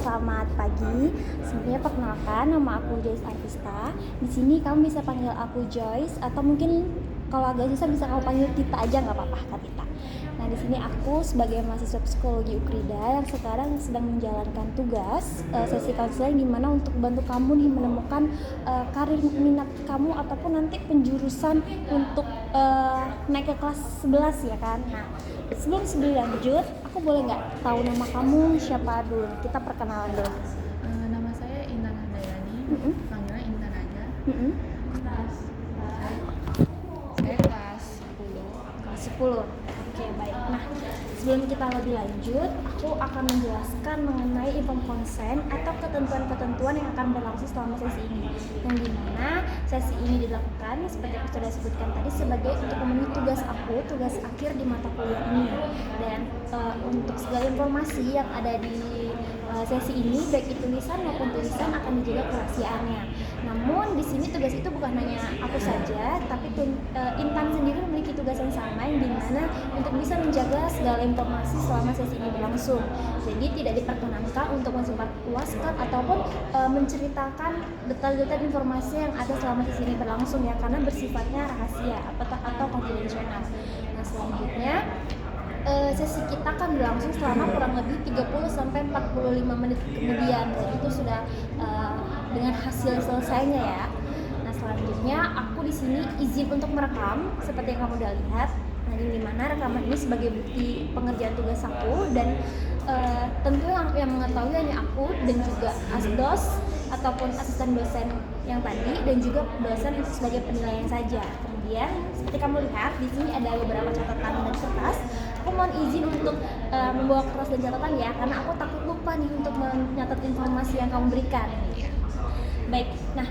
selamat pagi. Sebelumnya perkenalkan, nama aku Joyce Artista. Di sini kamu bisa panggil aku Joyce atau mungkin kalau agak susah bisa kamu panggil Tita aja, nggak apa-apa, Kak Tita. Nah, di sini aku sebagai mahasiswa psikologi Ukrida yang sekarang sedang menjalankan tugas sesi konseling di mana untuk bantu kamu nih menemukan karir minat kamu ataupun nanti penjurusan untuk naik ke kelas 11 ya kan. Nah, sebelum lanjut, aku boleh nggak tahu nama kamu siapa dulu? Kita perkenalan dulu. Nama saya Intan Handayani, panggilnya Intan aja. Terus saya kelas 10. Kelas 10. Oke, baik. Nah, sebelum kita lebih lanjut, aku akan menjelaskan mengenai inform konsen atau ketentuan-ketentuan yang akan berlangsung selama sesi ini. Yang dimana sesi ini dilakukan seperti yang sudah sebutkan tadi sebagai untuk memenuhi tugas akhir di mata kuliah ini. Dan untuk segala informasi yang ada di sesi ini, baik itu tulisan maupun tulisan, akan dijaga kerahasiaannya. Namun di sini tugas itu bukan hanya aku saja, tapi Intan sendiri memiliki tugas yang sama, yang dimana untuk bisa menjaga segala informasi selama sesi ini berlangsung. Jadi tidak diperkenankan untuk mensebarluaskan ataupun menceritakan detail-detail informasi yang ada selama sesi ini berlangsung ya, karena bersifatnya rahasia atau konfidensial. Nah, selanjutnya sesi kita akan berlangsung selama kurang lebih 30-45 menit kemudian, dan itu sudah dengan hasil selesainya ya. Nah, selanjutnya aku di sini izin untuk merekam seperti yang kamu udah lihat. Nah, di mana rekaman ini sebagai bukti pengerjaan tugas aku, dan tentu yang mengetahui hanya aku dan juga asdos ataupun asisten dosen yang tadi, dan juga dosen sebagai penilaian saja. Kemudian seperti kamu lihat di sini ada beberapa catatan dan kertas. Aku mohon izin untuk membawa kertas dan catatan ya, karena aku takut lupa nih untuk mencatat informasi yang kamu berikan. Baik, nah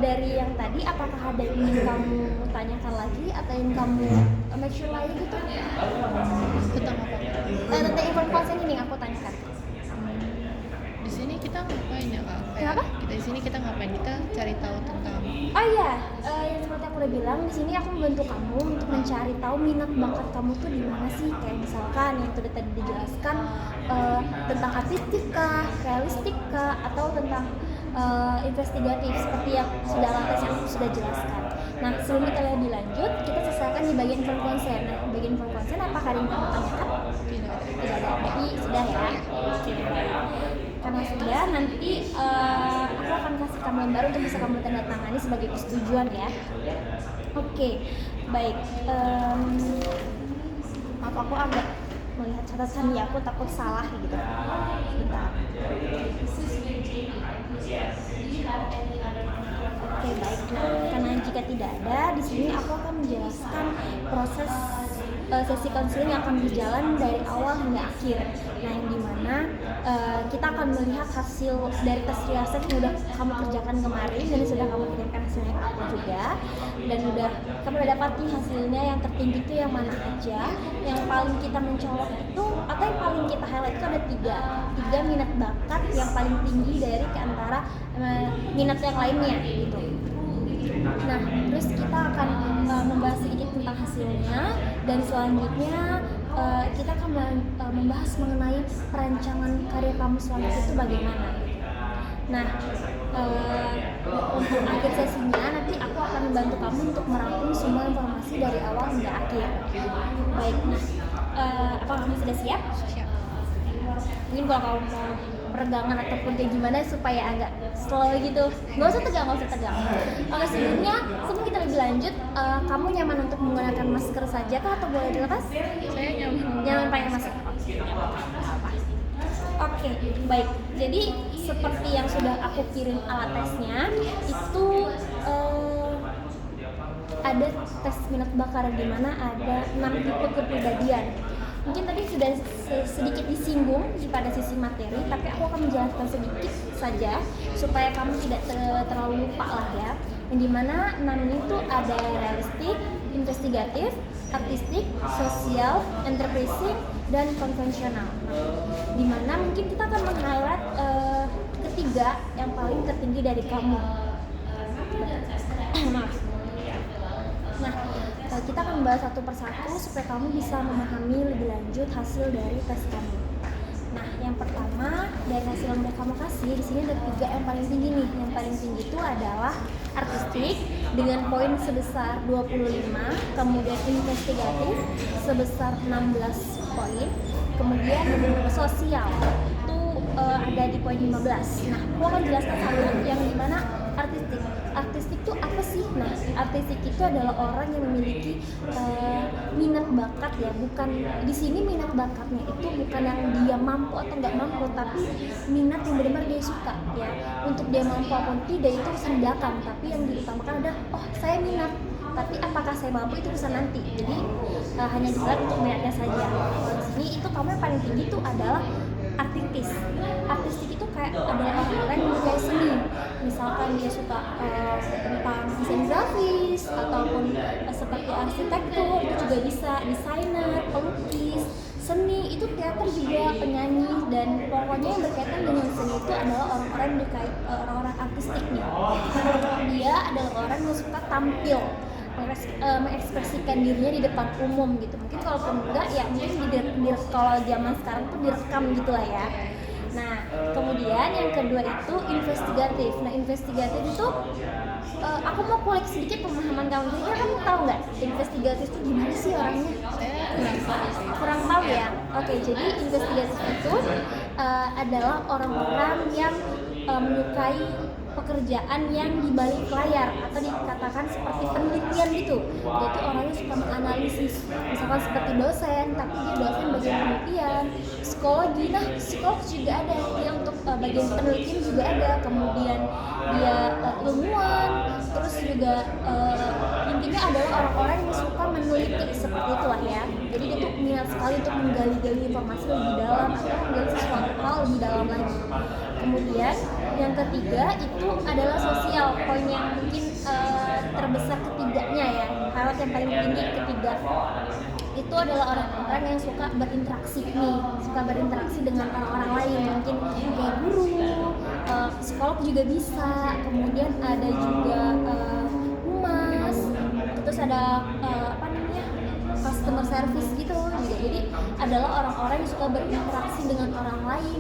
dari yang tadi, apakah ada yang ingin kamu tanyakan lagi atau yang kamu make sure lagi gitu? Tentang apa? Tentang inform konsen ini aku tanyakan. Di sini kita ngapain ya, Kak? Kenapa? Kita di sini kita ngapain? Kita cari tahu tentang Oh iya, yang seperti aku udah bilang, di sini aku membantu kamu untuk mencari tahu minat bakat kamu tuh di mana sih. Kayak misalkan yang sudah tadi dijelaskan tentang artistik kah, realistik kah, atau tentang investigatif seperti yang sudah atas yang sudah jelaskan. Nah, sebelum kita lebih lanjut, kita selesaikan di bagian inform konsen. Nah, bagian inform konsen apakah ada yang kamu tanyakan? tidak ada. Tidak ada, jadi sudah ya. Oke, baik. Karena sudah, nanti aku akan kasih kamu lembar untuk bisa kamu tanda tangani sebagai persetujuan ya. Oke, baik. Maaf, aku agak melihat catatan ya, aku takut salah gitu. Bentar. Oke, baik. Nah, karena jika tidak ada, di sini aku akan menjelaskan proses sesi konseling yang akan berjalan dari awal hingga akhir. Nah, yang dimana kita akan melihat hasil dari tes riaset yang sudah kamu kerjakan kemarin dan sudah kamu kirimkan hasilnya ke aku juga, dan kamu udah dapati hasilnya yang tertinggi itu yang mana aja. Yang paling kita mencolok itu atau yang paling kita highlight itu ada tiga minat bakat yang paling tinggi dari keantara minat yang lainnya gitu. Nah, terus kita akan membahas sedikit tentang hasilnya, dan selanjutnya kita akan membahas mengenai perancangan karir kamu selanjutnya itu bagaimana. Nah, untuk akhir sesinya nanti aku akan membantu kamu untuk merangkum semua informasi dari awal hingga akhir. Baik, nah apakah kamu sudah siap? Siap. Mungkin kalau kamu mau peregangan ataupun kayak gimana supaya agak slow gitu, nggak usah tegang. Oke, sebelum kita lebih lanjut, kamu nyaman untuk menggunakan masker saja kah atau boleh dilepas? Saya nyaman. Nyaman pakai masker. Oke, baik. Jadi seperti yang sudah aku kirim alat tesnya itu ada tes minat bakat di mana ada 6 tipe kepribadian. Mungkin tadi sudah sedikit disinggung pada sisi materi, tapi aku akan menjelaskan sedikit saja supaya kamu tidak terlalu lupa lah ya. Yang dimana 6 itu ada realistik, investigatif, artistik, sosial, enterprising, dan konvensional. Dimana mungkin kita akan meng-highlight ketiga yang paling tertinggi dari kamu. Maaf. Nah, kita akan membahas satu persatu supaya kamu bisa memahami lebih lanjut hasil dari tes kamu. Nah, yang pertama dari hasil yang udah kamu kasih, di sini ada 3 yang paling tinggi nih. Yang paling tinggi itu adalah artistik dengan poin sebesar 25, kemudian investigatif sebesar 16 poin, kemudian sosial itu ada di poin 15. Nah, aku akan jelaskan satu yang dimana artistik. Artistik itu apa sih? Nah, artistik itu adalah orang yang memiliki minat bakat ya, bukan di sini minat bakatnya itu bukan yang dia mampu atau nggak mampu, tapi minat yang benar-benar dia suka ya. Untuk dia mampu ataupun tidak itu urusan belakang, tapi yang diutamakan adalah oh saya minat, tapi apakah saya mampu itu urusan nanti. Jadi hanya dilihat untuk minatnya saja. Kalau di sini itu kamu yang paling tinggi itu adalah artistik. Artistik itu kayak adalah orang-orang yang menyukai seni. Misalkan dia suka tentang desain grafis ataupun seperti arsitektur, itu juga bisa desainer, pelukis, seni, itu teater juga, penyanyi, dan pokoknya yang berkaitan dengan seni itu adalah orang-orang yang menyukai orang-orang artistik nih. Dia adalah orang yang suka tampil, mengekspresikan dirinya di depan umum gitu. Mungkin kalaupun enggak ya mungkin kalau zaman sekarang tuh direkam gitulah ya. Nah, kemudian yang kedua itu investigatif. Nah, investigatif itu aku mau kulik sedikit pemahaman kamu. Kira-kira kamu tahu nggak investigatif itu gimana sih orangnya? Saya kurang tahu sih. Kurang tahu ya. Oke, jadi investigatif itu adalah orang-orang yang menyukai pekerjaan yang di balik layar atau dikatakan seperti penelitian gitu. Dia itu orangnya suka menganalisis, misalkan seperti dosen, tapi dia dosen bagian penelitian, psikologi. Nah, psikolog juga ada, dia untuk bagian penelitian juga ada. Kemudian dia ilmuwan, terus juga intinya adalah orang-orang yang suka meneliti seperti itulah ya. Jadi dia tuh minat sekali untuk menggali-gali informasi lebih dalam atau menggali sesuatu hal lebih dalam lagi. Kemudian yang ketiga itu adalah sosial, poin yang mungkin terbesar ketiganya ya, hal yang paling tinggi ketiga itu adalah orang-orang yang suka berinteraksi nih, suka berinteraksi dengan orang-orang lain, mungkin kayak guru, psikolog juga bisa, kemudian ada juga humas, terus ada apa namanya customer service gitu juga. Jadi adalah orang-orang yang suka berinteraksi dengan orang lain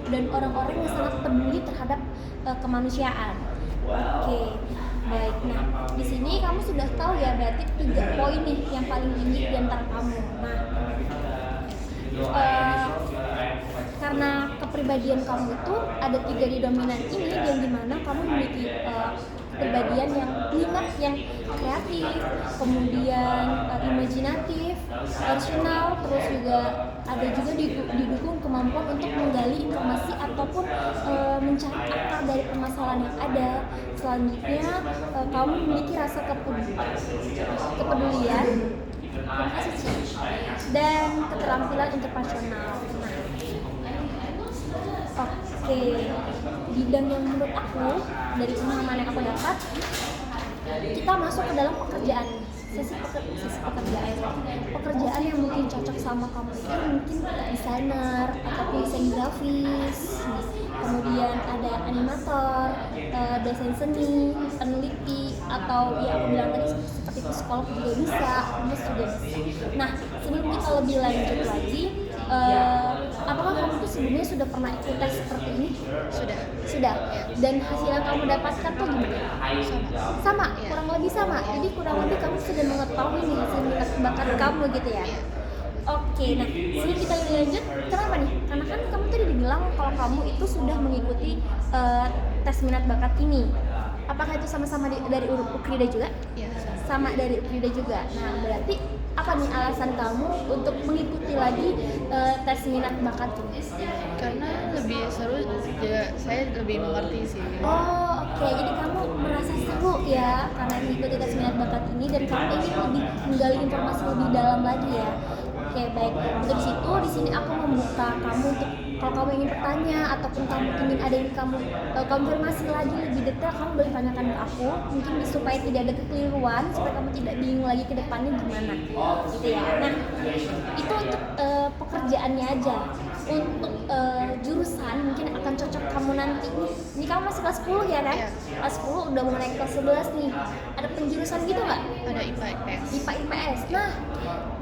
dan orang-orang yang sangat peduli terhadap kemanusiaan. Oke, baik. Nah, di sini kamu sudah tahu ya berarti 3 poin nih yang paling tinggi di antara kamu. Nah, karena kepribadian kamu itu ada 3 di dominan ini, yang dimana kamu memiliki kepribadian yang minat, yang kreatif, kemudian imajinatif, original, terus juga ada juga didukung kemampuan untuk menggali informasi ataupun mencari akar dari permasalahan yang ada. Selanjutnya kamu memiliki rasa kepedulian, dan keterampilan interpersonal. Oke, bidang yang menurut aku dari pemahaman yang aku dapat, kita masuk ke dalam pekerjaan, sisi pekerjaan yang mungkin cocok sama kamu itu mungkin desainer ataupun desain grafis, kemudian ada animator, desain seni, peneliti, atau ya aku bilang tadi seperti psikolog juga bisa, humas juga bisa. Nah, sebelum kita lebih lanjut lagi, apakah kamu tuh sebelumnya sudah pernah ikut tes seperti ini? Sudah. Dan hasil yang kamu dapatkan tuh gimana? Sama, kurang lebih sama. Jadi kurang lebih kamu sudah mengetahui nih hasil minat bakat kamu gitu ya. Oke, nah sebelum kita lebih lanjut, kenapa nih? Karena kan kamu tadi dibilang kalau kamu itu sudah mengikuti tes minat bakat ini. Apakah itu sama-sama dari Ukrida juga? Iya. Sama dari Ukrida juga. Nah, berarti apa nih alasan kamu untuk mengikuti lagi tes minat bakat ini? Karena lebih seru, ya, saya lebih mengerti sih. Oh, oke. Jadi kamu merasa seru ya karena mengikuti tes minat bakat ini dan kamu ingin lebih menggali informasi lebih dalam lagi ya. Oke, baik. Untuk di sini aku membuka kamu untuk kalau kamu ingin bertanya ataupun kamu ingin ada yang kamu konfirmasi lagi lebih detail, kamu boleh tanyakan ke aku, mungkin supaya tidak ada kekeliruan, supaya kamu tidak bingung lagi ke depannya gimana gitu ya. Nah, itu untuk pekerjaannya aja. untuk jurusan mungkin akan cocok kamu nanti nih. Ini kamu masih kelas 10 ya kan? Iya. Kelas 10 udah mau naik kelas 11 nih. Ada penjurusan gitu nggak? Ada IPA IPS. IPA IPS. Nah,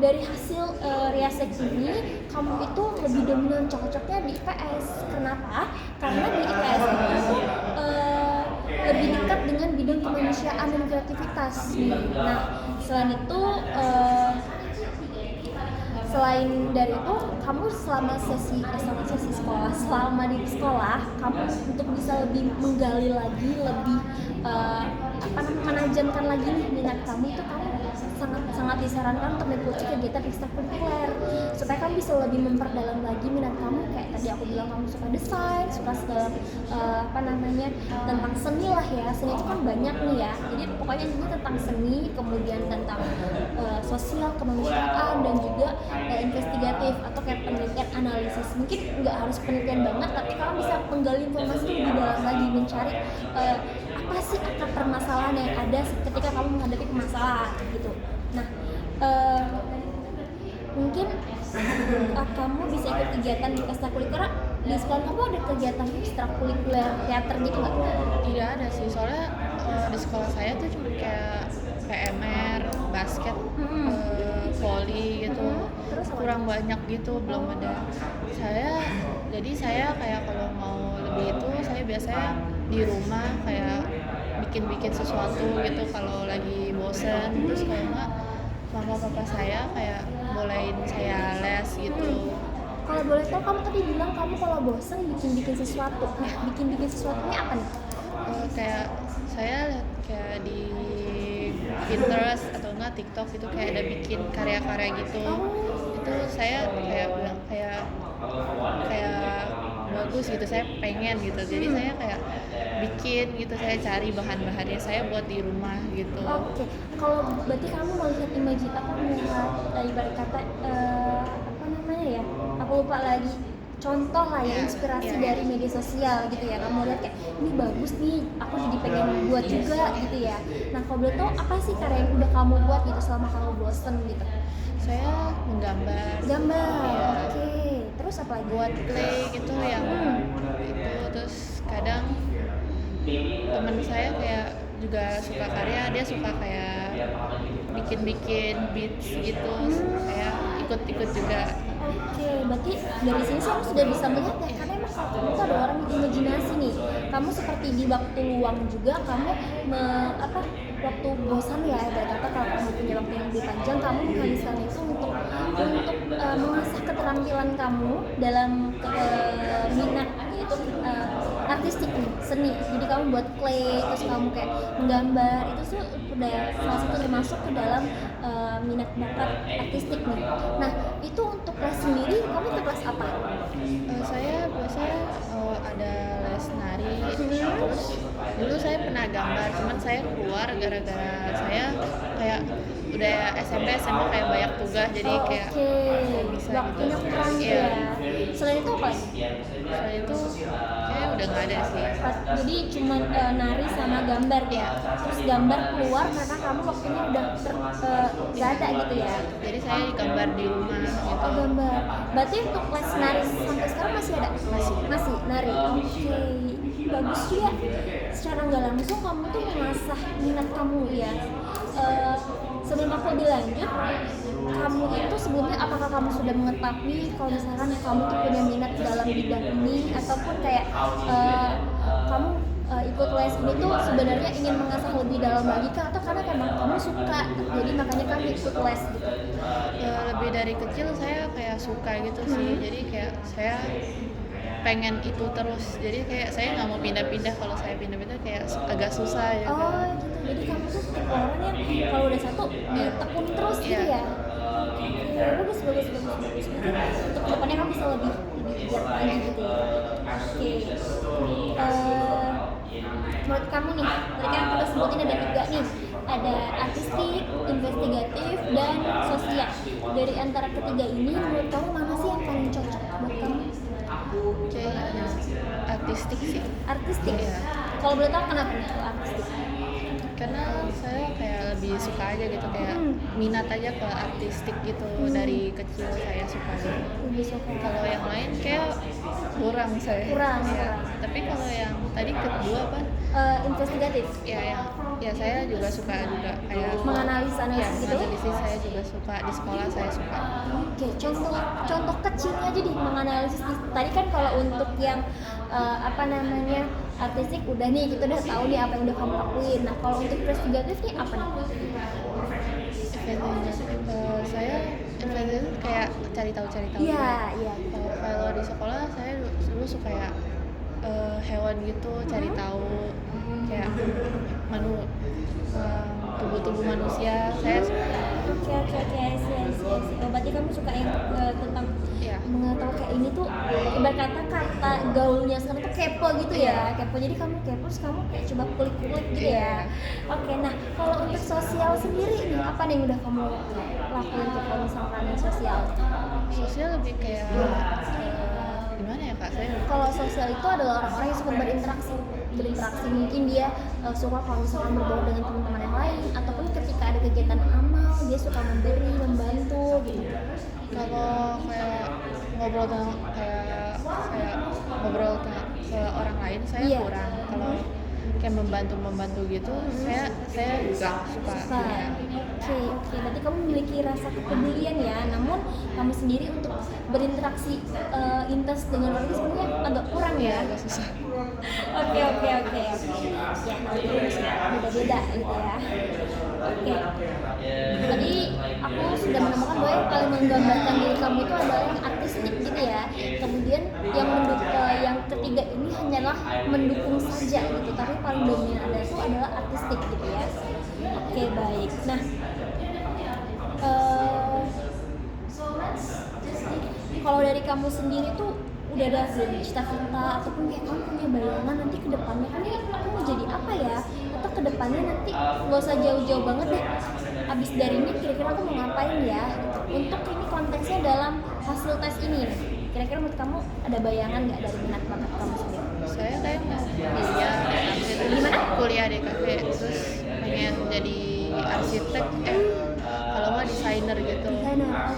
dari hasil riasek ini kamu itu lebih dominan cocoknya di IPS. Kenapa? Karena di IPS itu lebih dekat dengan bidang kemanusiaan dan kreativitas. Nah, selain dari itu kamu selama di sekolah kamu untuk bisa lebih menggali lagi, lebih menajamkan lagi nih minat kamu itu kamu sangat disarankan untuk mengikuti kegiatan ekstrakurikuler supaya kamu bisa lebih memperdalam lagi minat kamu. Kayak tadi aku bilang kamu suka desain, suka segala tentang seni lah ya. Seni itu kan banyak nih ya, jadi pokoknya ini tentang seni, kemudian tentang sosial, kemanusiaan, dan juga investigatif atau kayak penelitian analisis. Mungkin nggak harus penelitian banget, tapi kamu bisa menggali informasi lebih dalam lagi, mencari apa sih akar permasalahan yang ada ketika kamu menghadapi permasalahan gitu. Nah, mungkin kamu bisa ikut kegiatan di ekstrakurikuler. Di sekolah kamu ada kegiatan ekstrakurikuler teater gitu nggak? Tidak ada sih, soalnya di sekolah saya tuh cuma kayak PMR, basket, volley gitu. Terus apa? Kurang banyak gitu, belum ada. Jadi saya kayak kalau mau lebih itu saya biasanya di rumah kayak bikin sesuatu gitu kalau lagi bosen. Terus kalau enggak mama papa saya kayak bolehin saya les gitu. Kalau boleh tahu, kamu tadi bilang kamu kalau bosen bikin sesuatu. Nah, bikin sesuatunya apa nih? Kayak saya lihat kayak di Pinterest atau enggak TikTok itu kayak ada bikin karya-karya gitu. Itu saya kayak bilang kayak bagus gitu, saya pengen gitu. Jadi saya kayak bikin gitu, saya cari bahan-bahannya saya buat di rumah gitu. Oke. Kalau berarti kamu melihat ibarat kata ya? Aku lupa lagi. Contoh lah ya, inspirasi dari media sosial gitu ya. Kamu lihat kayak ini bagus nih, aku jadi pengen buat juga gitu ya. Nah, kalau boleh tahu apa sih karya yang udah kamu buat gitu selama kamu bosen gitu? Saya menggambar. Gambar. Oke. Terus apa lagi? Buat clay gitu yang itu. Terus kadang teman saya kayak juga suka karya, dia suka kayak bikin beats gitu, kayak ikut juga. Oke, berarti dari sini sih aku sudah bisa melihat ya, karena emang kalau kamu tuh ada orang yang imajinasi nih. Kamu seperti di waktu luang juga kamu waktu bosan ya, kata kalau kamu punya waktu yang lebih panjang, kamu menghabiskan itu untuk mengasah keterampilan kamu dalam minat yaitu artistik nih, seni. Jadi kamu buat clay, terus kamu kayak menggambar, itu tuh udah salah satu termasuk ke dalam minat bakat artistik nih. Nah, itu untuk kelas sendiri, kamu ke kelas apa? Saya biasanya ada les nari. Terus dulu saya pernah gambar, cuman saya keluar gara-gara saya kayak udah SMP SMA kayak banyak tugas, jadi kayak bisa waktunya gitu. kurang gitu ya. Selain itu apa lagi? Selain itu kayak udah nggak ada sih. Jadi cuma nari sama gambar ya. Terus gambar keluar karena kamu waktunya udah nggak ada gitu ya. Jadi saya gambar di rumah gitu. Oh, gambar. Berarti untuk les nari sampai sekarang masih ada? Masih nari. Oke. Bagus juga. Secara nggak langsung kamu tuh mengasah minat kamu ya. Sebelum aku lebih lanjut, kamu itu sebelumnya apakah kamu sudah mengetahui kalau misalkan kamu tuh punya minat dalam bidang ini, ataupun kayak kamu ikut les ini tuh sebenarnya ingin mengasah lebih dalam lagi kah, atau karena memang kamu suka jadi makanya kamu ikut les gitu? Lebih dari kecil saya kayak suka gitu sih, jadi kayak saya pengen itu terus, jadi kayak saya nggak mau pindah-pindah. Kalau saya pindah-pindah kayak agak susah ya. Oh gitu, jadi kamu tuh tipe orang yang kalau udah satu ditekuni terus gitu ya. Oke, bagus. Untuk kedepannya kamu bisa lebih giat lagi gitu ya. Oke. Menurut kamu nih, tadi kan kita sebutin ada 3 nih, ada artistik, investigatif, dan sosial. Dari antara ketiga ini, menurut kamu mana sih yang paling cocok buat kamu? Kayak artistik sih. Artistik? Iya. Kalau boleh tahu kenapa nih kalau artistik? karena saya kayak lebih suka aja gitu, kayak minat aja ke artistik gitu. Dari kecil saya suka gitu. Lebih suka. Kalau yang lain kayak kurang saya. Kurang. Tapi kalau yang tadi kedua apa? Investigatif. Ya saya juga suka juga kayak Menganalisa gitu. analisis saya juga suka, di sekolah saya suka. Oke, contoh kecilnya aja di menganalisis. Tadi kan kalau untuk yang artistik udah nih, kita udah tahu nih apa yang udah kamu lakuin. Nah, kalau untuk investigatif nih apa nih? Saya investigatif kayak cari tahu. Iya. Kalau di sekolah saya dulu suka kayak hewan gitu, cari tahu kayak tubuh manusia. Saya suka. Oke, I see. Oh, berarti kamu suka yang tentang mengetahui kayak ini tuh ibarat kata gaulnya sekarang tuh kepo gitu ya. Kepo, jadi kamu kepo terus kamu kayak coba kulik-kulik gitu ya. Oke, nah kalau untuk sosial sendiri nih apa nih yang udah kamu lakuin tuh kalau misalkan sosial? Sosial lebih kayak gimana ya Kak? Saya Kalau sosial itu adalah orang-orang yang suka berinteraksi mungkin dia suka kalau misalkan bergaul dengan teman-teman yang lain, ataupun ketika ada kegiatan amal dia suka memberi, membantu gitu. kalau kayak ngobrol ke orang lain saya kurang. Kalau kayak membantu gitu saya juga suka. Oke, berarti kamu memiliki rasa kepedulian ya, namun kamu sendiri untuk berinteraksi intens dengan orang itu sebenarnya agak kurang ya. Agak susah. Oke. Ya, kalau itu beda-beda gitu ya. Oke. Tadi aku sudah menemukan bahwa yang paling menggambarkan diri kamu itu adalah yang artistik gitu ya. Kemudian yang ketiga ini hanyalah mendukung saja gitu, tapi paling dominan itu adalah artistik gitu ya. Oke, baik. Nah, kalau dari kamu sendiri tuh udah ada cita-cita ataupun kayak kamu punya bayangan nanti ke depannya aku mau jadi apa ya, atau ke depannya nanti nggak usah jauh-jauh banget deh, abis dari ini kira-kira aku mau ngapain ya gitu. Untuk ini konteksnya dalam hasil tes ini nih, kira-kira menurut kamu ada bayangan nggak dari minat bakat kamu sendiri? Saya kayak mau kuliah di kafe, terus pengen jadi arsitek, kalau nggak desainer gitu.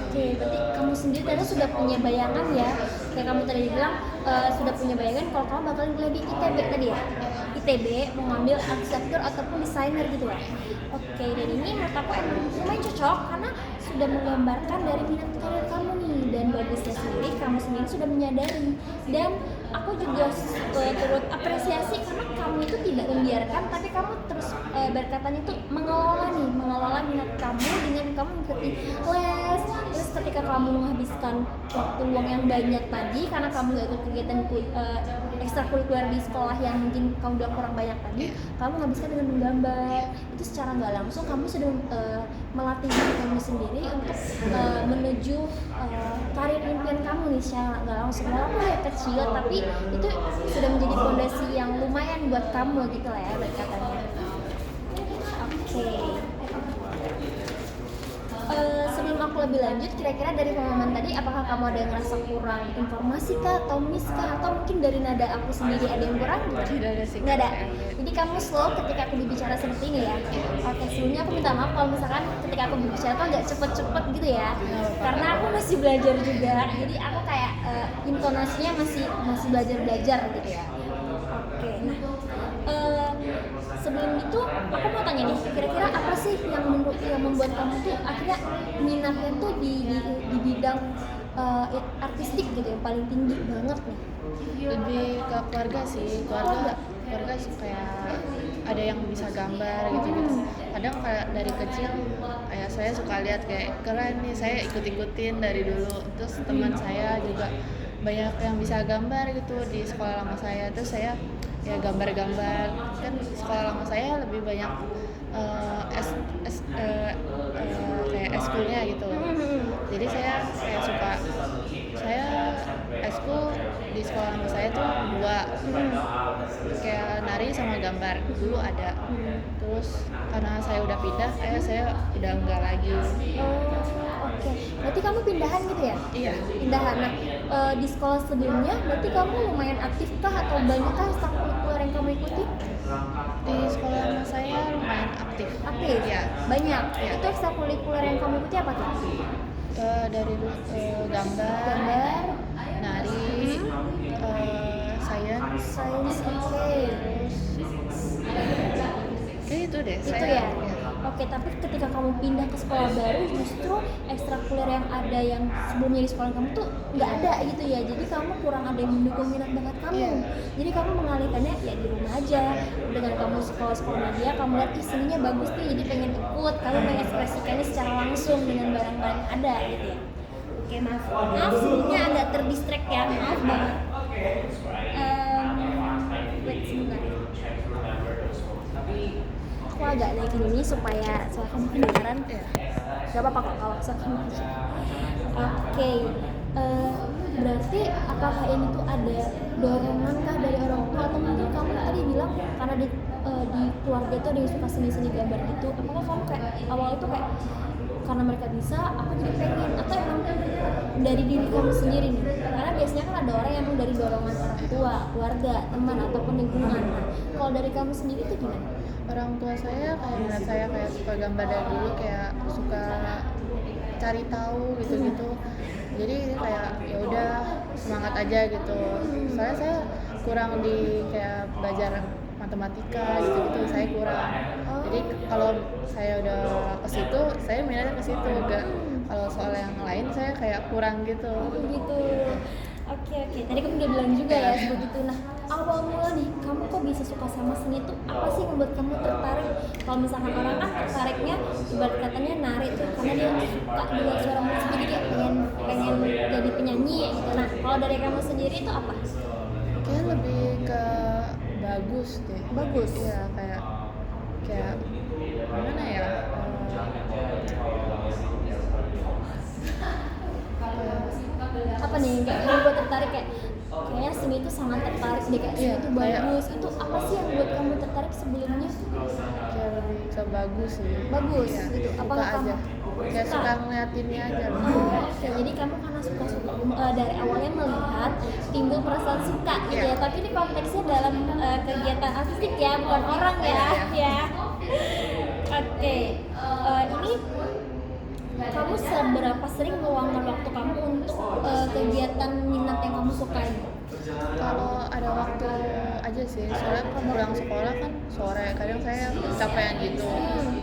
Oke, berarti kamu sendiri tadi sudah punya bayangan ya, kayak kamu tadi bilang sudah punya bayangan kalau kamu bakalan kuliah di ITB tadi ya. ITB mau ngambil arsitektur ataupun desainer gitu ya. Oke, dan ini menurut aku emang lumayan cocok karena sudah menggambarkan dari minat karir kamu nih, dan bagusnya sendiri kamu sendiri sudah menyadari, dan aku juga turut apresiasi karena kamu itu tidak membiarkan, tapi kamu terus berkatanya itu mengelola minat kamu dengan kamu mengikuti les. Terus ketika kamu menghabiskan waktu luang yang banyak tadi karena kamu gak ikut kegiatan ekstrakurikuler di sekolah yang mungkin kamu udah kurang banyak tadi, kamu menghabiskan dengan menggambar. Itu secara nggak langsung kamu sudah melatih diri kamu sendiri untuk menuju karir impian kamu nih secara nggak langsung. Walaupun ya kecil, tapi itu sudah menjadi fondasi yang lumayan buat kamu gitu lah ya berkatanya. Oke. Sebelum aku lebih lanjut, kira-kira dari pengalaman tadi apakah kamu ada yang ngerasa kurang informasi kah, atau miss kah, atau mungkin dari nada aku sendiri ada yang kurang? Tidak ada sih. Nggak ada. Jadi kamu slow ketika aku berbicara seperti ini ya. Oke, sebelumnya aku minta maaf kalau misalkan ketika aku berbicara tuh agak cepet-cepet gitu ya. Karena aku masih belajar juga. Jadi aku kayak intonasinya masih belajar gitu ya. Oke, nah sebelum itu aku mau tanya nih, kira-kira apa sih yang membuat kamu tuh akhirnya minatnya tuh di bidang artistik gitu yang paling tinggi banget nih? Lebih ke keluarga sih, keluarga kayak ada yang bisa gambar gitu. Kadang kayak dari kecil kayak saya suka lihat kayak keren nih, saya ikut-ikutin dari dulu. Terus teman saya juga banyak yang bisa gambar gitu di sekolah lama saya, terus saya ya gambar-gambar. Kan sekolah lama saya lebih banyak kayak eskulnya gitu. Jadi saya kayak suka, saya eskul di sekolah lama saya tuh 2, kayak nari nari sama gambar dulu ada, terus karena saya udah pindah kayak saya udah enggak lagi. Oke. Berarti kamu pindahan gitu ya? Iya. Pindahan. Nah, di sekolah sebelumnya berarti kamu lumayan aktif kah atau banyakkah ekstrakurikuler yang kamu ikuti? Di sekolah sama saya lumayan aktif. Aktif? Iya. Banyak? Iya. Itu ekstrakurikuler yang kamu ikuti apa tuh? Dari gambar, Gambar, nari, sains, sains, oke. kayak itu deh. Itu ya? Oke, tapi ketika kamu pindah ke sekolah baru justru ekstrakurikuler yang ada yang sebelumnya di sekolah kamu tuh nggak ada gitu ya, jadi kamu kurang ada yang mendukung minat bakat kamu. Iya. Jadi kamu mengalihkannya ya di rumah aja. Dengan kamu sekolah media, kamu lihat seninya bagus nih, jadi pengen ikut, kamu mengekspresikannya secara langsung dengan barang-barang yang ada gitu ya. Oke, maaf sebelumnya agak terdistract ya, maaf banget. Wait sebentar. Aku agak naikin ini supaya kamu kedengaran. Gak apa-apa kok kalau misalkan. Oke. Berarti apakah ini tuh ada dorongan kah dari orang tua, atau mungkin kamu tadi bilang karena di keluarga itu ada yang suka seni-seni gambar gitu, apakah kamu kayak awal itu kayak karena mereka bisa aku jadi pengen, atau emang dari diri kamu sendiri nih? Karena biasanya kan ada orang yang emang dari dorongan orang tua, keluarga, teman ataupun lingkungan. Nah, kalau dari kamu sendiri tuh gimana? Orang tua saya kayak ngeliat saya kayak suka gambar dari dulu, kayak suka cari tahu gitu-gitu. Jadi kayak ya udah semangat aja gitu. Soalnya saya kurang di kayak belajar matematika gitu-gitu, saya kurang. Jadi kalau saya udah ke situ, saya minatnya ke situ. Enggak, kalau soal yang lain saya kayak kurang gitu. Gitu. Oke. Tadi kamu udah bilang juga ya begitu. Nah, awal mula nih, kamu kok bisa suka sama seni itu? Apa sih yang membuat kamu tertarik? Kalau misalkan orang kan tertariknya ibarat katanya nari tuh karena dia suka dengan suara musik, jadi dia pengen jadi penyanyi gitu. Nah, kalau dari kamu sendiri itu apa? Kayak lebih ke bagus deh. Bagus. Iya, kayak gimana ya? Apa nih kayak yang buat tertarik kayaknya seni itu sangat tertarik deh, kayak seni itu bagus. Itu apa sih yang buat kamu tertarik sebelumnya? Kayak lebih ke bagus sih. Bagus Iya, gitu. suka Apakah kamu aja. Kayak suka ngeliatinnya aja. Oke, jadi kamu karena suka dari awalnya melihat timbul perasaan suka gitu ya. Tapi ini konteksnya dalam kegiatan artistik ya, bukan orang ya. Ya. Oke. Ini kamu seberapa sering meluangkan waktu kamu untuk kegiatan minat yang kamu sukai? Kalau ada waktu aja sih, soalnya kan pulang sekolah kan sore, kadang saya capean gitu,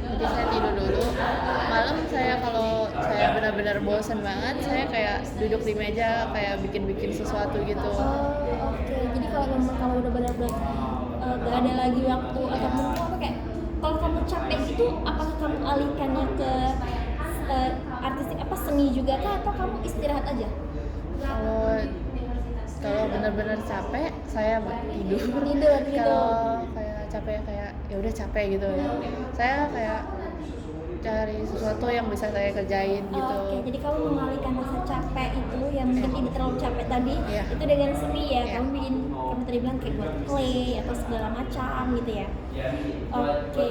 jadi saya tidur dulu. Malam saya kalau saya benar-benar bosan banget, saya kayak duduk di meja kayak bikin sesuatu gitu. Oke. Jadi kalau memang kamu udah benar-benar gak ada lagi waktu, ataupun kamu kayak kalau kamu capek gitu, apakah kamu alihkannya ke artistik apa seni juga kah, atau kamu istirahat aja? Kalau benar-benar capek saya tidur. Kalau kayak capek kayak ya udah capek gitu ya, saya kayak cari sesuatu yang bisa saya kerjain gitu. Oke, jadi kamu mengalihkan rasa capek itu yang mungkin tidak terlalu capek tadi itu dengan seni ya. Kamu tadi bilang kayak buat clay atau segala macam gitu ya. Oke.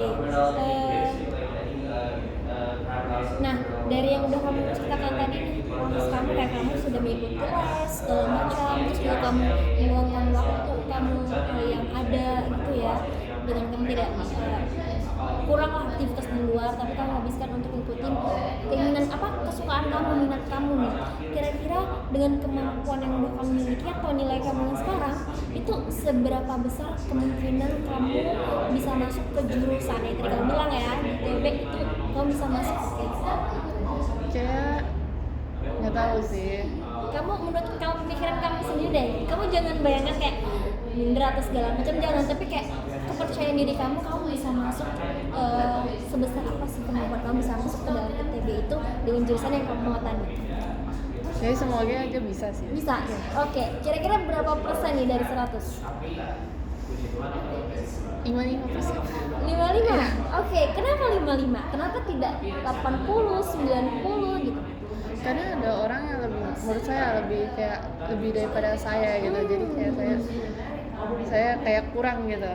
Nah, dari yang udah kamu ceritakan tadi nih, proses kamu kayak kamu sudah mengikuti les segala macam, terus juga kamu meluangkan waktu kamu yang ada gitu ya, dengan kamu tidak kurang aktivitas di luar, tapi kamu habiskan untuk ngikutin keinginan kesukaan kamu, minat kamu nih. Kira-kira dengan kemampuan yang udah kamu miliki atau nilai kamu yang sekarang, itu seberapa besar kemungkinan kamu bisa masuk ke jurusan yang tadi kamu bilang ya di ITB itu kamu bisa masuk? Kayak nggak tahu sih. Kamu menurut kamu pemikiran kamu sendiri deh, kamu jangan bayangkan kayak minder atau segala macam, jangan, tapi kayak kepercayaan diri kamu bisa masuk sebesar apa sih kemampuan kamu bisa masuk ke dalam ITB itu dengan jurusan yang kamu mau tadi? Jadi semoga aja bisa sih. Bisa? Oke. Kira-kira berapa persen nih dari 100? 55%. 55? Oke. Kenapa 55? Kenapa tidak 80, 90 gitu? Karena ada orang yang lebih, menurut saya lebih daripada saya gitu, jadi kayak saya saya kayak kurang gitu.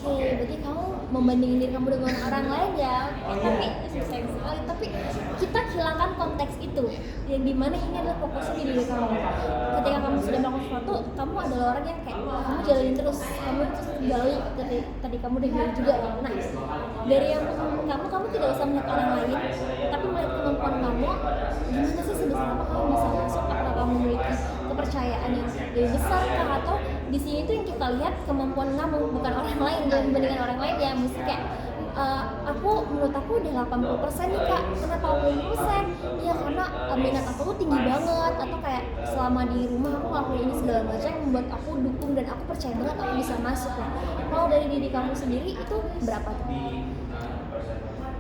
Oke, berarti kamu membandingin diri kamu dengan orang lain ya. Tapi sayang sekali. Tapi kita hilangkan konteks itu, yang dimana ini adalah fokusnya di diri kamu. Ketika kamu sudah melakukan sesuatu, kamu adalah orang yang kayak kamu jalanin terus, kamu terus balik tadi kamu udah bilang juga. Nah, dari yang kamu tidak usah melihat orang lain, tapi melihat kemampuan kamu. Gimana sih sebesar apa kamu bisa masuk? Apakah kamu memiliki kepercayaan yang lebih besar kah? Atau di sini tuh yang kita lihat kemampuan kamu, bukan orang lain. Dan dibandingkan orang lain ya mesti kayak menurut aku udah 80% nih kak, kenapa 80%? Ya karena minat aku tuh tinggi banget, atau kayak selama di rumah aku ngelakuin ini segala macam yang membuat aku dukung dan aku percaya banget aku bisa masuk lah. Kalau dari diri kamu sendiri itu berapa tuh?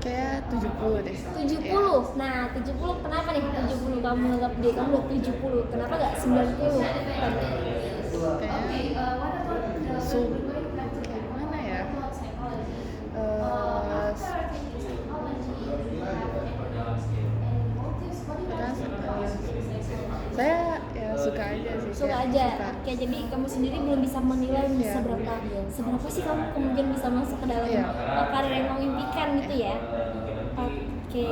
Kayak 70 deh. 70? Ya. Nah 70 kenapa nih 70 kamu anggap diri kamu udah 70? Kenapa gak 90? Kayak gimana ya? Saya ya suka aja sih. Suka aja. Oke, jadi kamu sendiri belum bisa menilai bisa seberapa sih kamu kemudian bisa masuk ke dalam karir yang kamu impikan gitu ya. Oke.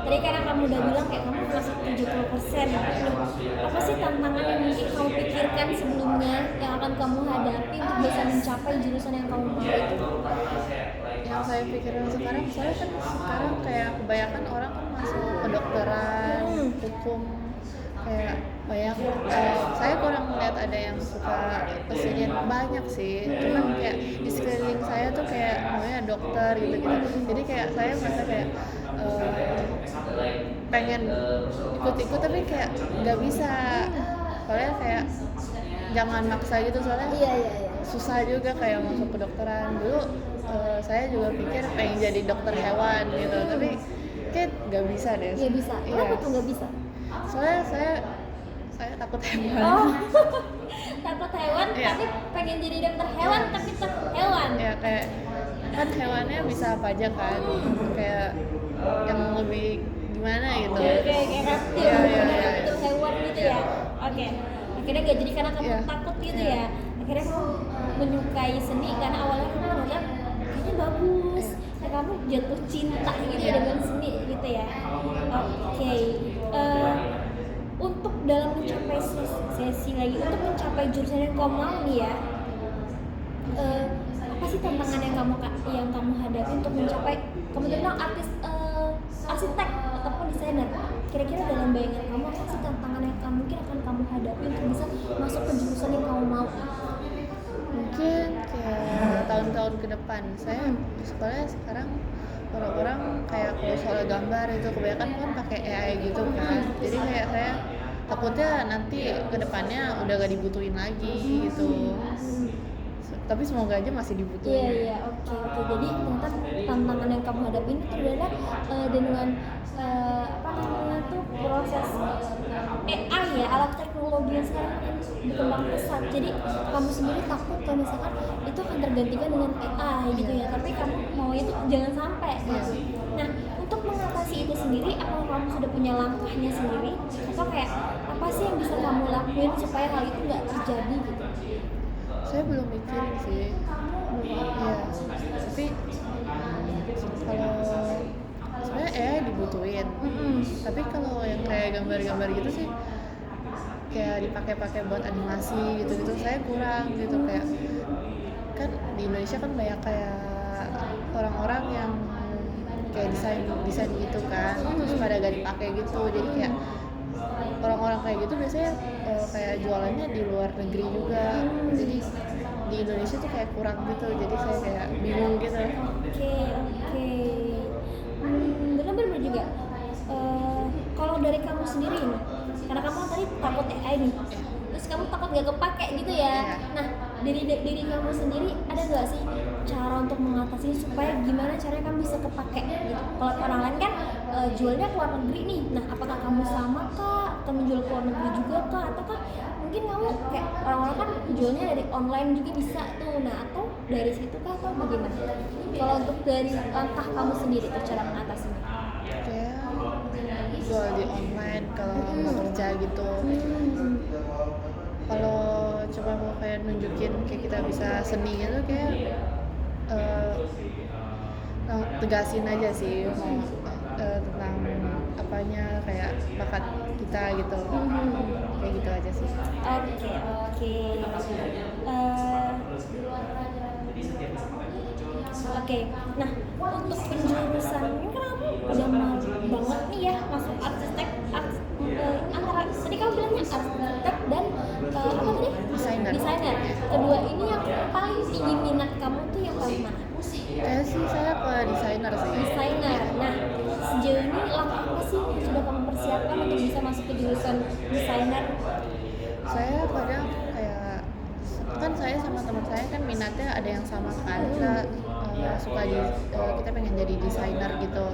Tadi karena kamu udah bilang kayak kamu masuk 70%. Apa sih tantangan yang mungkin kamu pikirkan sebelumnya yang akan kamu hadapi untuk bisa mencapai jurusan yang kamu mau itu? Yang saya pikirin sekarang, soalnya kan sekarang kayak kebanyakan orang kan masuk kedokteran, hukum, kayak banyak. Saya kurang melihat ada yang suka kesini, banyak sih, cuman kayak di sekeliling saya tuh kayak namanya dokter gitu-gitu. Jadi kayak saya merasa kayak pengen ikut-ikut tapi kayak nggak bisa, soalnya kayak jangan maksa gitu, soalnya susah juga kayak masuk kedokteran. Dulu saya juga pikir pengen jadi dokter hewan gitu, tapi kayak nggak bisa deh. Nggak bisa. Kenapa tuh nggak bisa? Soalnya saya takut hewan. Takut hewan, tapi pengen jadi dokter hewan tapi takut hewan. Ya kayak kan hewannya bisa apa aja kan, kayak yang lebih gimana gitu. Kayak reptil, itu hewan gitu ya. Oke. Akhirnya nggak jadi karena kamu takut gitu ya. Akhirnya kamu menyukai seni karena awalnya kamu ngeliat kayaknya bagus. Nah, kamu jatuh cinta gitu dengan seni gitu ya. Oke. Untuk dalam mencapai sesi lagi, untuk mencapai jurusan yang kamu mau nih ya, apa sih tantangan yang kamu hadapi untuk mencapai, kamu bilang arsitek ataupun desainer, kira-kira dalam bayangan kamu apa sih tantangan yang mungkin akan kamu hadapi untuk bisa masuk ke jurusan yang kamu mau? Mungkin kayak tahun-tahun ke depan. Saya sekolahnya sekarang orang-orang kayak kalau soal gambar itu kebanyakan kan pakai AI gitu kan, jadi kayak saya takutnya nanti ke depannya udah gak dibutuhin lagi gitu. Tapi semoga aja masih dibutuhin. Iya, oke. Jadi ternyata tantangan yang kamu hadapi ini ternyata dengan proses AI ya, alat teknologi yang sekarang kan berkembang pesat. Jadi kamu sendiri takut kalau misalkan itu akan tergantikan dengan AI gitu ya. Tapi kamu mau itu jangan sampai gitu. Nah, untuk mengatasi itu sendiri, apakah kamu sudah punya langkahnya sendiri? Atau kayak apa sih yang bisa kamu lakuin supaya hal itu nggak terjadi gitu? Saya belum mikirin sih. Tapi kalau sebenarnya AI dibutuhin. Tapi kalau yang kayak gambar-gambar gitu sih, kayak dipakai buat animasi gitu-gitu, saya kurang gitu. Kayak kan di Indonesia kan banyak kayak orang-orang yang kayak desain gitu kan, terus pada gak dipakai gitu. Jadi kayak orang-orang kayak gitu biasanya kayak jualannya di luar negeri juga. Jadi di Indonesia tuh kayak kurang gitu, jadi saya kayak bingung gitu. Oke. Benar-benar juga. Kalau dari kamu sendiri nih, karena kamu tadi takut AI nih, terus kamu takut gak kepake gitu ya. Nah, diri kamu sendiri ada nggak sih cara untuk mengatasi supaya gimana caranya kamu bisa kepake gitu? Kalau orang lain kan jualnya ke luar negeri nih. Nah, apakah kamu sama kah? Atau menjual ke luar negeri juga kah? Ataukah mungkin kamu kayak orang-orang kan jualnya dari online juga bisa tuh. Nah, atau dari situ kah atau bagaimana? Kalau untuk dari langkah kamu sendiri tuh cara mengatasinya? Kayak jual di online kalau mau kerja gitu. Kalau coba mau kayak nunjukin kayak kita bisa seni gitu kayak tegasin aja sih mau tentang apanya kayak bakat kita gitu. Kayak gitu aja sih. Oke. Oke, nah untuk penjurusan ini kan kamu udah mau banget nih ya masuk arsitek antara tadi kamu bilangnya arsitek dan apa tadi? Desainer. Kedua ini yang paling tinggi minat kamu tuh yang paling mana? Kayak sih saya ke desainer sih. Desainer. Nah sejauh ini langkah apa sih yang sudah kamu persiapkan untuk bisa masuk ke jurusan desainer? Saya kadang kayak kan saya sama teman saya kan minatnya ada yang sama kan, kita suka kita pengen jadi desainer gitu.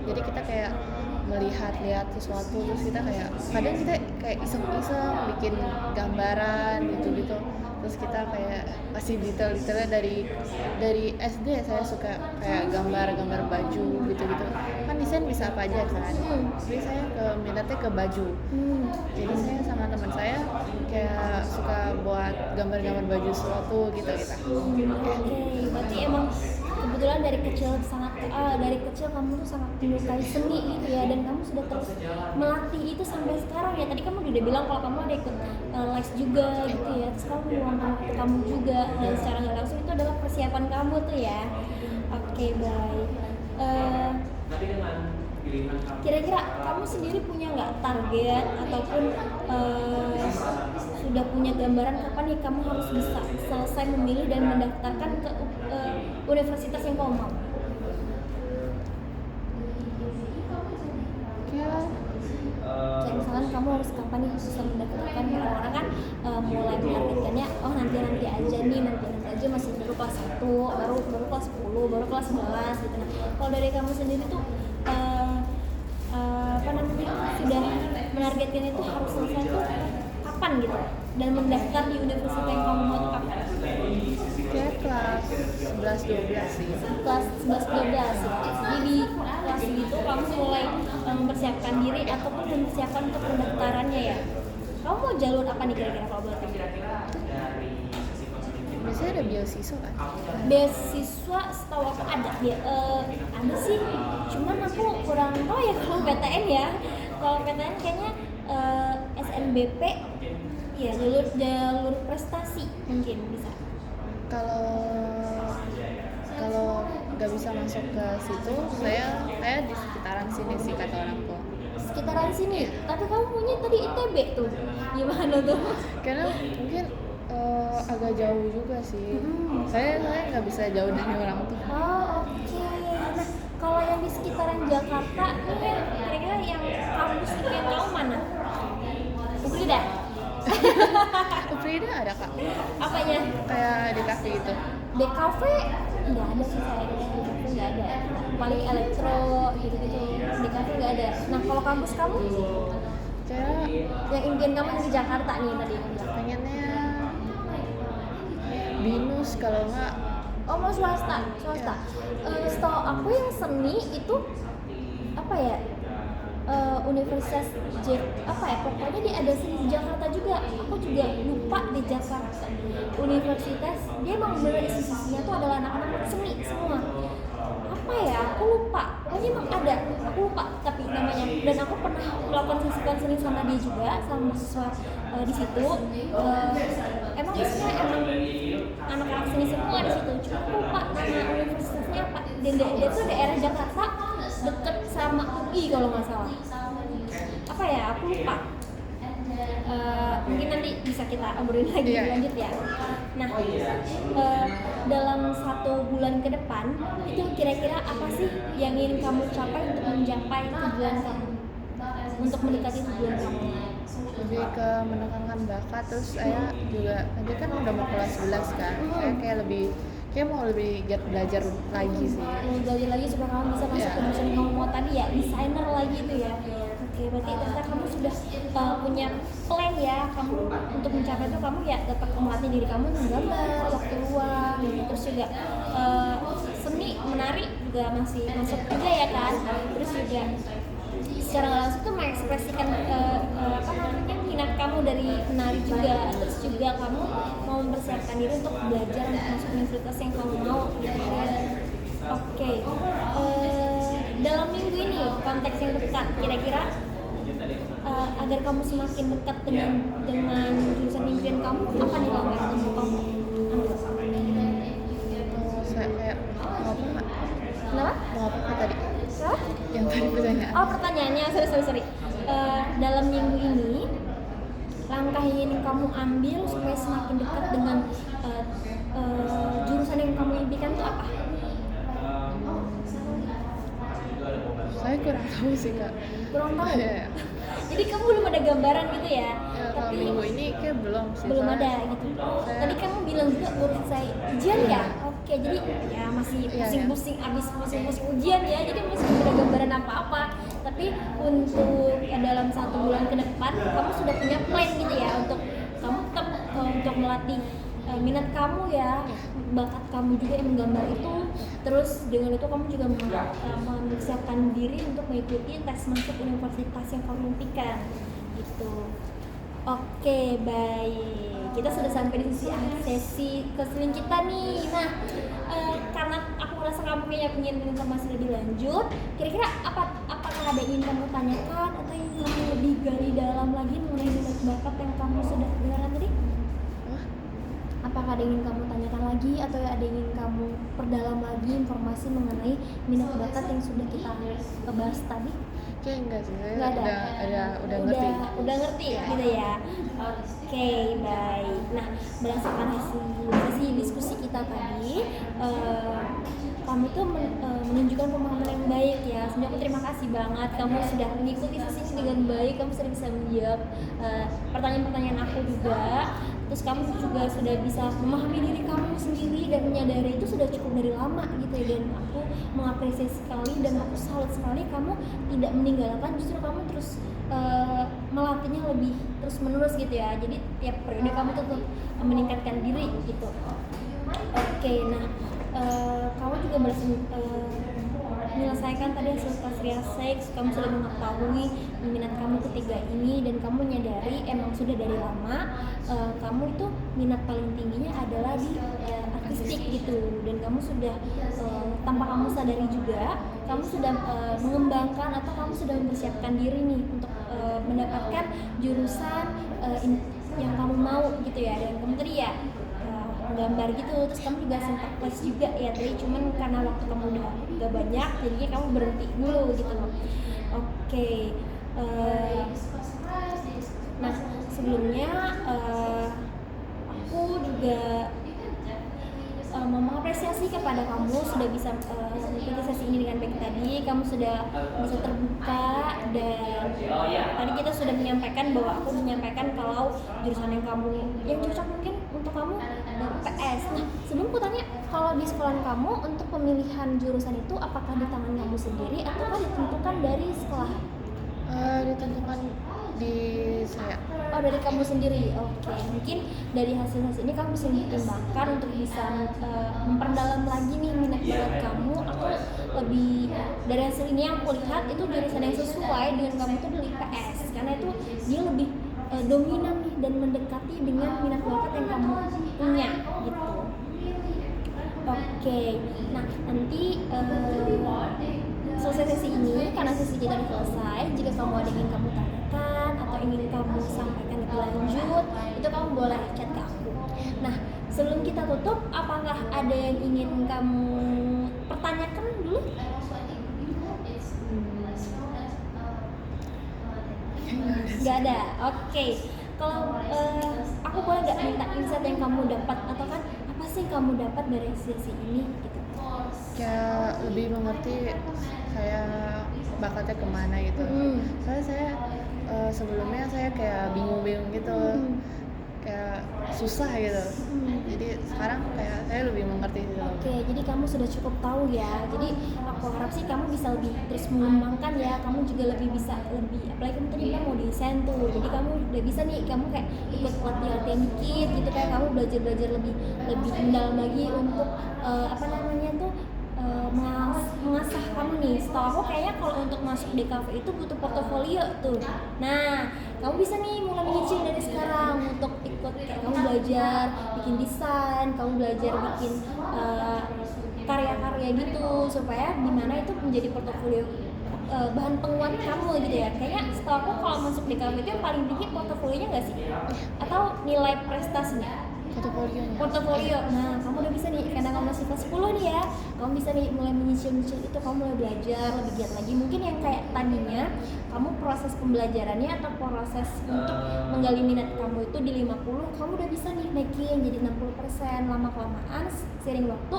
Jadi kita kayak melihat sesuatu terus kita kayak kadang kita kayak iseng-iseng bikin gambaran gitu terus kita kayak kasih detail-detailnya dari SD saya suka kayak gambar baju gitu kan desain bisa apa aja kan, jadi saya minatnya ke baju. Jadi saya sama teman saya kayak suka buat gambar baju sesuatu gitu kita. Oke, berarti emang kebetulan dari kecil kamu tuh sangat menyukai seni gitu ya, dan kamu sudah terus melatih itu sampai sekarang ya. Tadi kamu udah bilang kalau kamu ada ikut les juga gitu ya, terus kamu meluangkan waktu kamu juga, dan secara nggak langsung itu adalah persiapan kamu tuh ya. Oke, baik. Kira-kira kamu sendiri punya nggak target ataupun sudah punya gambaran kapan nih kamu harus bisa selesai memilih dan mendaftarkan ke universitas yang kamu mau? Kayak misalkan kamu harus kapan nih bisa mendaftarkan, ya orang-orang kan mulai menargetkannya nanti aja nih, nanti aja masih baru kelas 1, baru kelas 10, baru kelas 11 gitu. Nah, kalau dari kamu sendiri tuh sudah menargetkan itu harus selesai tuh kapan gitu, dan mendaftar di universitas yang kamu mau tuh kapan? Kayak kelas 11-12 sih. Kelas 11-12 ya. Jadi di kelas itu kamu mulai mempersiapkan diri ataupun mempersiapkan untuk pendaftarannya ya. Kamu mau jalur apa nih kira-kira kalau boleh tahu? Biasanya ada beasiswa kan? Beasiswa setahu aku ada sih, cuman aku kurang tahu ya kalau PTN ya. Kalau PTN kayaknya SNBP ya, jalur prestasi mungkin bisa. Kalau nggak bisa masuk ke situ, saya di sekitaran sini sih kata orang tua. Sekitaran sini, tapi kamu punya tadi ITB tuh, gimana tuh? Karena mungkin agak jauh juga sih. Saya nggak bisa jauh dari orang tua. Oke. Nah, kalau yang di sekitaran Jakarta, kira-kira yang kampus yang tahu mana? Ubrida? Ubrida ada kak? Apanya? Kayak di kafe gitu. DKV nggak ada sih, saya DKV nggak ada. Paling elektro gitu-gitu. DKV nggak ada. Nah, kalau kampus kamu? Kayak yang impian kamu di Jakarta nih tadi? pengennya BINUS kalau nggak. Oh, mau swasta. Setahu aku yang seni itu apa ya? Universitas pokoknya dia ada seni di Jakarta juga. Aku juga lupa di Jakarta. Universitas dia emang bener institusinya tuh adalah anak-anak seni semua. Apa ya? Aku lupa. Pokoknya emang ada. Aku lupa tapi namanya. Dan aku pernah melakukan seni sama dia juga, sama mahasiswa di situ. Emang isinya anak-anak seni semua di situ. Cuma aku lupa nama universitasnya apa. Dan dia tuh daerah Jakarta, deket sama UI kalau nggak salah. Apa ya? Aku lupa. Mungkin nanti bisa kita obrolin lagi lanjut ya. Nah, dalam 1 bulan ke depan itu kira-kira apa sih yang ingin kamu capai untuk mencapai tujuan kamu, untuk mendekati tujuan kamu? Lebih ke menekankan bakat, terus saya juga nanti kan udah mau kelas 11 kan, saya kayak mau lebih giat belajar lagi sih. Belajar lagi supaya kamu bisa masuk ke jurusan yang kamu mau tadi ya, desainer lagi itu ya. Oke, berarti ternyata kamu sudah punya plan ya, kamu untuk mencapai itu kamu ya tetap melatih diri kamu menggambar waktu luang gitu. Terus juga seni menari juga masih masuk juga ya kan. Terus juga secara nggak langsung tuh dari menari juga, terus juga kamu mau mempersiapkan diri untuk belajar untuk masuk universitas yang kamu mau gitu kan. Oke. Dalam minggu ini konteks yang dekat, kira-kira agar kamu semakin dekat dengan jurusan impian kamu, apa nih langkah yang kamu ambil? Saya kayak mau apa nggak? Kenapa? Mau apa tadi? Hah? Yang tadi pertanyaan. Oh, pertanyaannya, sorry. Dalam minggu ini, langkah yang ingin kamu ambil supaya semakin dekat dengan jurusan yang kamu impikan itu apa? Saya kurang tahu sih kak. Kurang tahu. Iya. Jadi kamu belum ada gambaran gitu ya? Ya, kalau minggu ini kayak belum sih. Belum soalnya ada gitu. Tadi kamu bilang juga baru selesai ujian ya? Oke, jadi ya masih pusing-pusing abis pusing-pusing ujian ya. Jadi masih belum ada gambaran apa-apa. Tapi untuk dalam 1 bulan ke depan kamu sudah punya plan gitu ya untuk kamu tetap untuk melatih minat kamu ya, bakat kamu juga yang menggambar itu. Terus dengan itu kamu juga mempersiapkan diri untuk mengikuti tes masuk universitas yang kamu impikan gitu. Oke, baik. Kita sudah sampai di sesi keseling kita nih. Nah, karena aku merasa kamu kayaknya ingin informasi lebih lanjut, kira-kira apakah ada yang ingin kamu tanyakan atau ingin kamu lebih gali dalam lagi mengenai minat bakat yang kamu sudah dengarkan tadi? Apakah ada yang ingin kamu tanyakan lagi atau ada yang ingin kamu perdalam lagi informasi mengenai minat bakat yang sudah kita bahas tadi? Kayak enggak sih, saya Nggak ada. udah ngerti. Udah ngerti gitu ya. Oke, baik. Nah, berdasarkan sesi diskusi kita tadi, kamu tuh menunjukkan pemahaman yang baik ya. Sebenarnya aku terima kasih banget kamu sudah mengikuti sesi ini dengan baik. Kamu sering bisa menjawab pertanyaan-pertanyaan aku juga. Terus kamu juga sudah bisa memahami diri kamu sendiri dan menyadari itu sudah cukup dari lama gitu ya. Dan aku mengapresiasi sekali dan aku salut sekali kamu tidak meninggalkan, justru kamu terus melatihnya lebih terus menerus gitu ya. Jadi tiap periode kamu tetap meningkatkan diri gitu. Oke, nah kamu juga berhasil menyelesaikan tadi hasil tes Riaseks. Kamu sudah mengetahui minat kamu ketiga ini dan kamu menyadari emang sudah dari lama kamu itu minat paling tingginya adalah di artistik gitu. Dan kamu sudah tanpa kamu sadari juga kamu sudah mengembangkan atau kamu sudah mempersiapkan diri nih untuk mendapatkan jurusan yang kamu mau gitu ya. Dan kamu tadi ya gambar gitu, terus kamu juga sempat les juga ya tadi, cuman karena waktu kamu udah gak banyak jadinya kamu berhenti dulu gitu. Oke. Nah, sebelumnya aku juga mau mengapresiasi kepada kamu sudah bisa mengikuti sesi ini dengan baik tadi. Kamu sudah bisa terbuka dan tadi kita sudah menyampaikan bahwa aku menyampaikan kalau jurusan yang cocok mungkin untuk kamu PS. Nah, sebelum aku tanya, kalau di sekolah kamu untuk pemilihan jurusan itu apakah di tangan kamu sendiri ataukah ditentukan dari sekolah? Ditentukan di saya. Oh, dari kamu sendiri. Oke. Mungkin dari hasil ini kamu bisa mempertimbangkan untuk bisa memperdalam lagi nih minat bakat kamu. Aku lebih dari hasil ini yang aku lihat itu jurusan yang sesuai dengan kamu itu dari PS karena itu dia lebih dominan nih dan mendekati dengan minat bakat yang kamu punya gitu. Oke. Nah, nanti selesai sesi ini, karena sesi kita sudah selesai, jika kamu ada yang ingin kamu tanyakan atau ingin kamu sampaikan lebih lanjut, itu kamu boleh chat ke aku. Nah, sebelum kita tutup, apakah ada yang ingin kamu pertanyakan dulu? Gak ada. Oke. Kalau aku boleh nggak minta insight yang kamu dapat atau kan apa sih yang kamu dapat dari sesi ini gitu? Kayak lebih mengerti saya bakatnya kemana gitu. Soalnya saya sebelumnya saya kayak bingung-bingung gitu, kayak susah gitu. Jadi sekarang kayak saya lebih mengerti gitu. Oke, jadi kamu sudah cukup tahu ya. Jadi aku harap sih kamu bisa lebih terus mengembangkan ya. Kamu juga lebih bisa apalagi kamu tadi bilang mau desain tuh. Jadi kamu udah bisa nih, kamu kayak ikut latihan dikit gitu, kayak kamu belajar lebih mendalam lagi untuk mengasah kamu nih. Setahu aku kayaknya kalau untuk masuk di cafe itu butuh portofolio tuh. Nah, kamu bisa nih mulai menyicil dari sekarang untuk ikut kayak kamu belajar bikin desain, kamu belajar bikin karya-karya gitu supaya dimana itu menjadi portofolio bahan penguat kamu gitu ya. Kayaknya setahu aku kalau masuk di cafe itu yang paling tinggi portofolionya nggak sih? Atau nilai prestasinya? Portofolio. Nah, kamu udah bisa nih, karena kamu masih kelas 10 nih ya, kamu bisa nih mulai menyicil itu, kamu mulai belajar lebih giat lagi. Mungkin yang kayak tadinya kamu proses pembelajarannya atau proses untuk menggali minat kamu itu di 50, kamu udah bisa nih naikin jadi 60%. Lama-kelamaan seiring waktu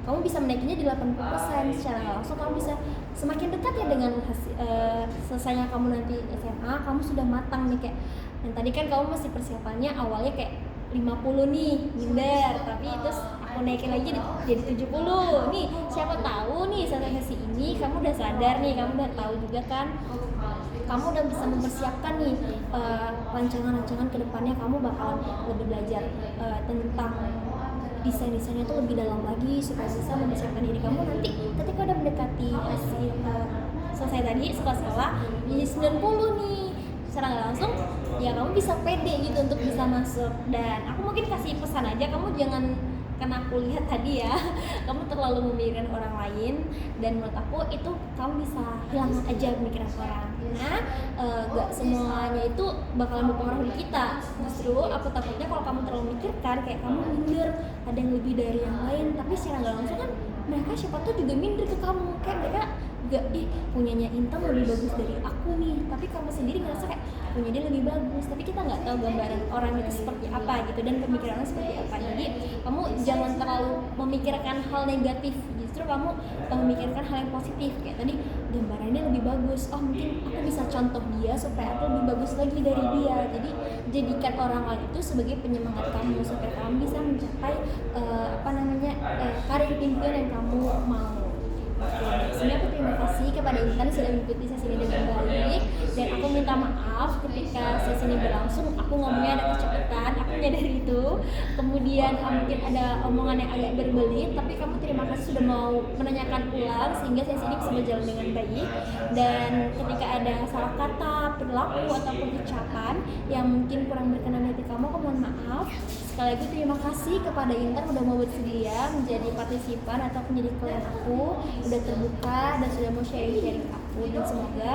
kamu bisa menaikinnya di 80%. Secara nggak langsung kamu bisa semakin dekat ya dengan selesainya kamu nanti SMA, kamu sudah matang nih. Kayak yang tadi kan kamu masih persiapannya awalnya kayak 50 nih, minder, tapi terus aku naikin lagi jadi 70 nih. Siapa tahu nih setelah sesi ini kamu udah sadar nih, kamu udah tahu juga kan, kamu udah bisa mempersiapkan nih rancangan-rancangan kedepannya. Kamu bakalan lebih belajar tentang desain-desainnya tuh lebih dalam lagi supaya bisa mempersiapkan diri kamu nanti ketika udah mendekati hasil selesai tadi sekolah jadi 90 nih. Secara nggak langsung ya kamu bisa pede gitu untuk bisa masuk. Dan aku mungkin kasih pesan aja, kamu jangan, karena aku lihat tadi ya kamu terlalu memikirkan orang lain, dan menurut aku itu kamu bisa hilangkan aja pemikiran orang. Nah, gak semuanya itu bakalan berpengaruh di kita. Justru aku takutnya kalau kamu terlalu memikirkan kayak kamu minder, ada yang lebih dari yang lain, tapi secara nggak langsung kan mereka siapa tuh juga minder ke kamu. Kayak mereka gak, punyanya Intan lebih bagus dari aku nih, tapi kamu sendiri ngerasa kayak punya dia lebih bagus, tapi kita nggak tahu gambaran orang itu seperti apa gitu dan pemikiran orang seperti apa. Jadi kamu jangan terlalu memikirkan hal negatif, justru kamu memikirkan hal yang positif. Kayak tadi gambarannya lebih bagus, oh mungkin aku bisa contoh dia supaya aku lebih bagus lagi dari dia. Jadi jadikan orang lain itu sebagai penyemangat kamu supaya kamu bisa mencapai karir impian yang kamu mau. Sebelumnya aku terima kasih kepada Intan sudah mengikuti sesi ini dengan baik, dan aku minta maaf ketika sesi ini berlangsung aku ngomongnya ada kecepatan, aku menyadari itu. Kemudian mungkin ada omongan yang agak berbelit, tapi kamu terima kasih sudah mau menanyakan ulang sehingga sesi ini bisa berjalan dengan baik. Dan ketika ada salah kata, perilaku ataupun ucapan yang mungkin kurang berkenan di hati kamu, aku mohon maaf. Sekali lagi terima kasih kepada Intan udah mau bersedia menjadi partisipan atau menjadi klien aku, udah terbuka dan sudah mau sharing-sharing aku, dan semoga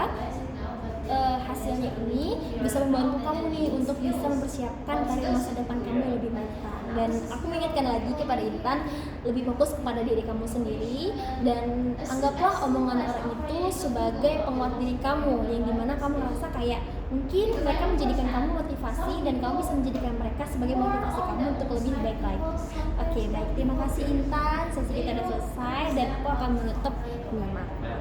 hasilnya ini bisa membantu kamu nih untuk bisa mempersiapkan karir masa depan kamu yang lebih matang. Dan aku mengingatkan lagi kepada Intan, lebih fokus kepada diri kamu sendiri dan anggaplah omongan orang itu sebagai penguat diri kamu, yang dimana kamu merasa kayak mungkin mereka menjadikan kamu motivasi dan kamu bisa menjadikan mereka sebagai motivasi kamu untuk lebih baik lagi. Oke, baik, terima kasih Intan, sesi kita sudah selesai dan aku akan menutup 5.